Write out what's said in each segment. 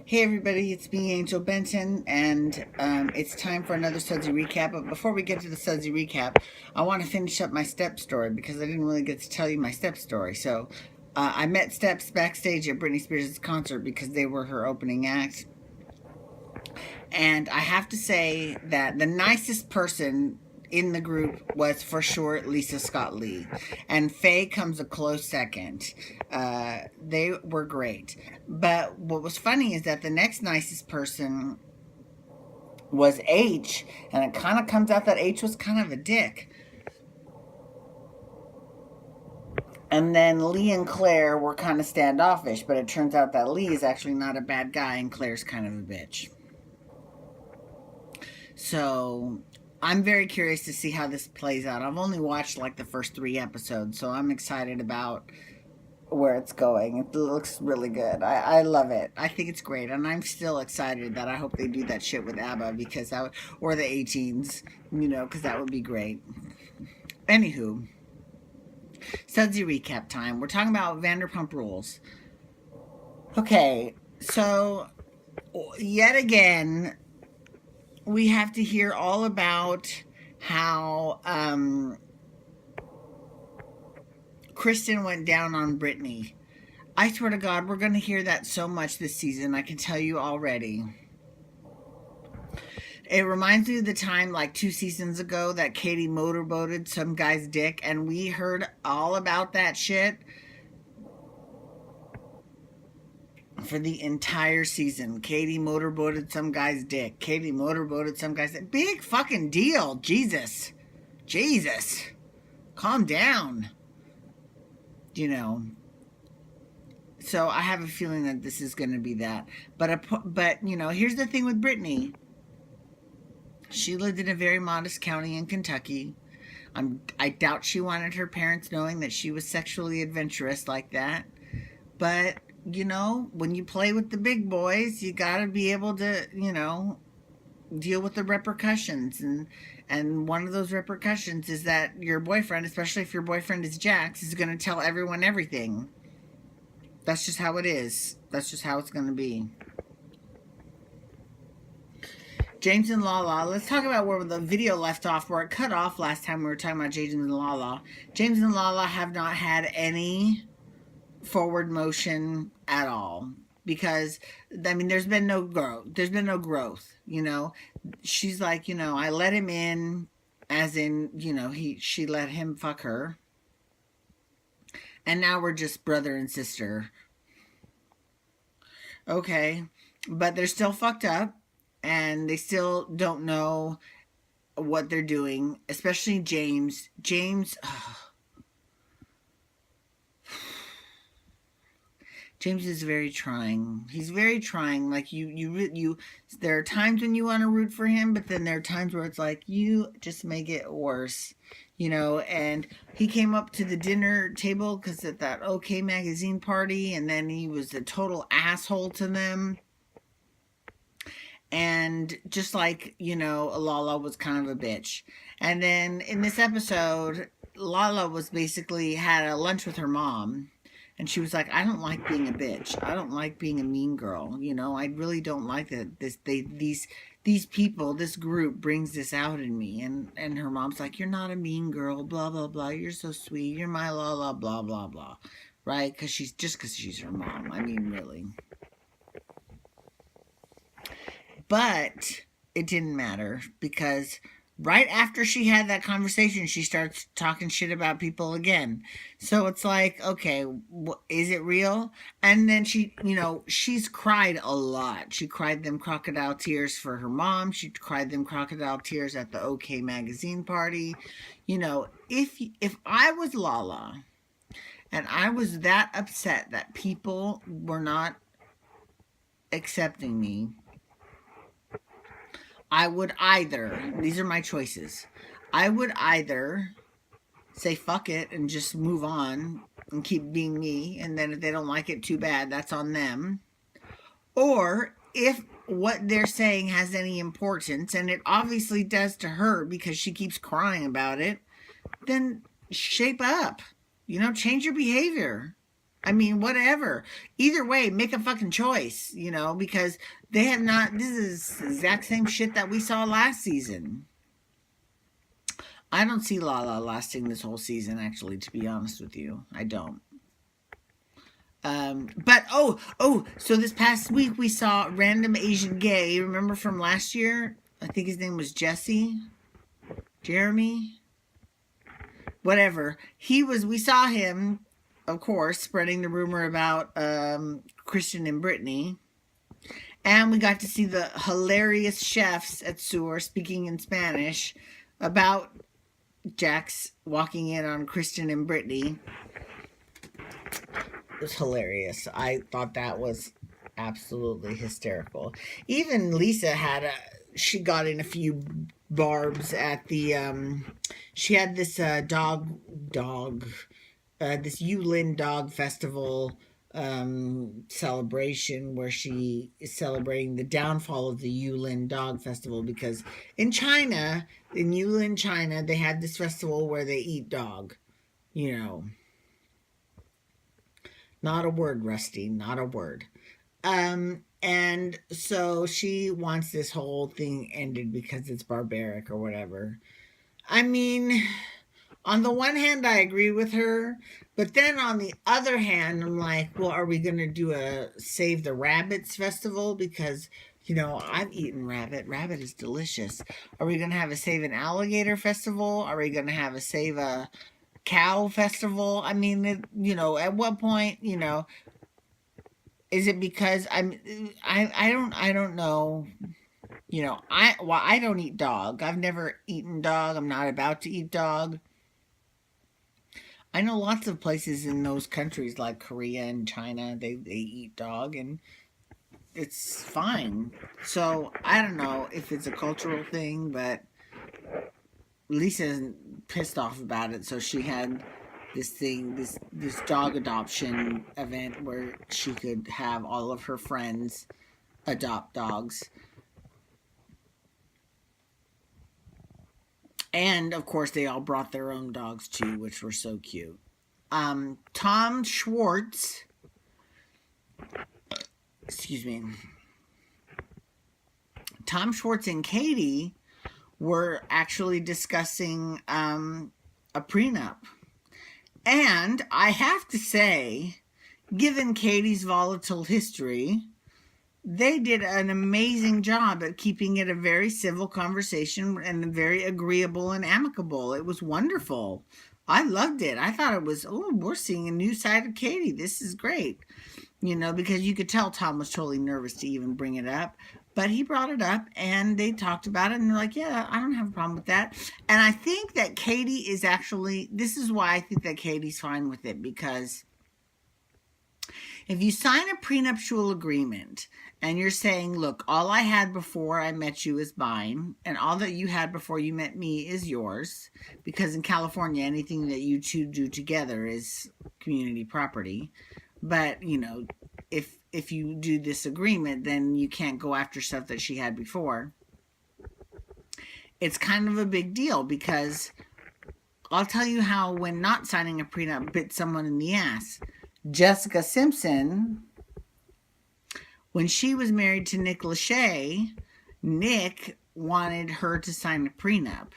Hey everybody, it's me, Angel Benton, and it's time for another Sudsy recap. But before we get to the Sudsy recap, I want to finish up my Step story because I didn't really get to tell you my Step story. So I met Steps backstage at Britney Spears' concert because they were her opening act. And I have to say that the nicest person in the group was for sure Lisa Scott Lee, and Faye comes a close second. They were great, but what was funny is that the next nicest person was H, and it kind of comes out that H was kind of a dick. And then Lee and Claire were kind of standoffish, but it turns out that Lee is actually not a bad guy and Claire's kind of a bitch. So I'm very curious to see how this plays out. I've only watched like the first 3 episodes, so I'm excited about where it's going. It looks really good. I love it. I think it's great, and I'm still excited that I hope they do that shit with ABBA because that or the 18s, because that would be great. Anywho, Sudsy recap time. We're talking about Vanderpump Rules. Okay, so yet again, we have to hear all about how Kristen went down on Brittany. I swear to God, we're going to hear that so much this season. I can tell you already. It reminds me of the time like 2 seasons ago that Katie motorboated some guy's dick, and we heard all about that shit for the entire season. Katie motorboated some guy's dick. Katie motorboated some guy's dick. Big fucking deal. Jesus. Calm down. So I have a feeling that this is going to be that. But here's the thing with Brittany. She lived in a very modest county in Kentucky. I doubt she wanted her parents knowing that she was sexually adventurous like that. But when you play with the big boys, you got to be able to, deal with the repercussions. And one of those repercussions is that your boyfriend, especially if your boyfriend is Jax, is going to tell everyone everything. That's just how it is. That's just how it's going to be. James and Lala. Let's talk about where the video left off, where it cut off last time we were talking about James and Lala. James and Lala have not had any forward motion at all because there's been no growth. She's like, I let him in, as in, she let him fuck her, and now we're just brother and sister. Okay, but they're still fucked up and they still don't know what they're doing, especially James. James is very trying. He's very trying. Like you. There are times when you want to root for him, but then there are times where it's like you just make it worse, And he came up to the dinner table because at that OK Magazine party, and then he was a total asshole to them. And just like Lala was kind of a bitch. And then in this episode, Lala was basically had a lunch with her mom. And she was like, I don't like being a bitch. I don't like being a mean girl. I really don't like that these people, this group brings this out in me. And her mom's like, you're not a mean girl, blah, blah, blah. You're so sweet. You're my Lala, blah, blah, blah. Right? Because she's her mom. Really. But it didn't matter because right after she had that conversation, she starts talking shit about people again. So it's like, okay, is it real? And then she's cried a lot. She cried them crocodile tears for her mom. She cried them crocodile tears at the OK Magazine party. If I was Lala and I was that upset that people were not accepting me, I would either, these are my choices, I would either say fuck it and just move on and keep being me, and then if they don't like it, too bad, that's on them. Or if what they're saying has any importance, and it obviously does to her because she keeps crying about it, then shape up, change your behavior. I mean, whatever. Either way, make a fucking choice, because they have not. This is the exact same shit that we saw last season. I don't see Lala lasting this whole season, actually, to be honest with you. I don't. But so this past week we saw random Asian gay. Remember from last year? I think his name was Jeremy, whatever. We saw him, of course, spreading the rumor about Kristen and Brittany. And we got to see the hilarious chefs at Sur speaking in Spanish about Jax walking in on Kristen and Brittany. It was hilarious. I thought that was absolutely hysterical. Even Lisa she got in a few barbs at the, she had this this Yulin Dog Festival celebration where she is celebrating the downfall of the Yulin Dog Festival, because in Yulin, China, they had this festival where they eat dog, Not a word, Rusty, not a word. And so she wants this whole thing ended because it's barbaric or whatever. I mean, on the one hand, I agree with her, but then on the other hand, I'm like, well, are we going to do a Save the Rabbits festival? Because, I've eaten rabbit. Rabbit is delicious. Are we going to have a Save an Alligator festival? Are we going to have a Save a Cow festival? I mean, at what point, is it because I don't know. I don't eat dog. I've never eaten dog. I'm not about to eat dog. I know lots of places in those countries like Korea and China, they eat dog and it's fine. So I don't know if it's a cultural thing, but Lisa's pissed off about it. So she had this dog adoption event where she could have all of her friends adopt dogs. And, of course, they all brought their own dogs, too, which were so cute. Tom Schwartz and Katie were actually discussing a prenup. And I have to say, given Katie's volatile history, they did an amazing job at keeping it a very civil conversation and very agreeable and amicable. It was wonderful. I loved it. I thought it was, we're seeing a new side of Katie. This is great. Because you could tell Tom was totally nervous to even bring it up. But he brought it up and they talked about it and they're like, yeah, I don't have a problem with that. And I think that Katie is actually, this is why I think that Katie's fine with it, because if you sign a prenuptial agreement and you're saying, look, all I had before I met you is mine, and all that you had before you met me is yours, because in California, anything that you two do together is community property. But, if you do this agreement, then you can't go after stuff that she had before. It's kind of a big deal, because I'll tell you how when not signing a prenup bit someone in the ass. Jessica Simpson, when she was married to Nick Lachey, Nick wanted her to sign a prenup.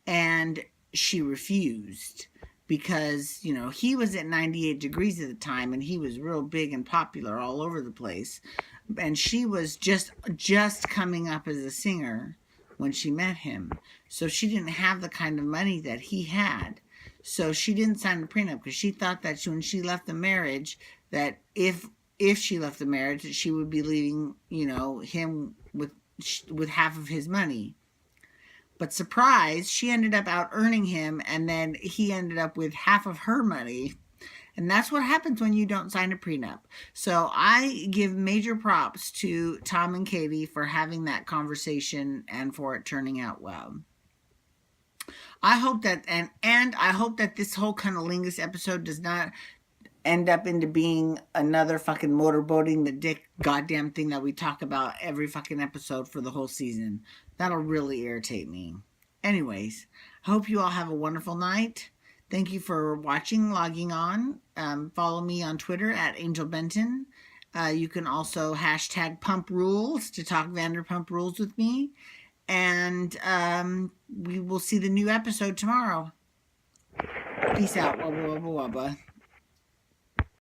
And she refused. Because, he was at 98 Degrees at the time, and he was real big and popular all over the place. And she was just coming up as a singer when she met him. So she didn't have the kind of money that he had. So she didn't sign the prenup because she thought that when she left the marriage, that if she left the marriage, that she would be leaving, him with half of his money. But surprise, she ended up out earning him, and then he ended up with half of her money. And that's what happens when you don't sign a prenup. So I give major props to Tom and Katie for having that conversation and for it turning out well. I hope that, and I hope that this whole cunnilingus episode does not end up into being another fucking motorboating the dick goddamn thing that we talk about every fucking episode for the whole season. That'll really irritate me. Anyways, I hope you all have a wonderful night. Thank you for watching, logging on. Follow me on Twitter at Angel Benton. You can also hashtag Pump Rules to talk Vanderpump Rules with me. And we will see the new episode tomorrow. Peace out. Wubba, wubba, wubba.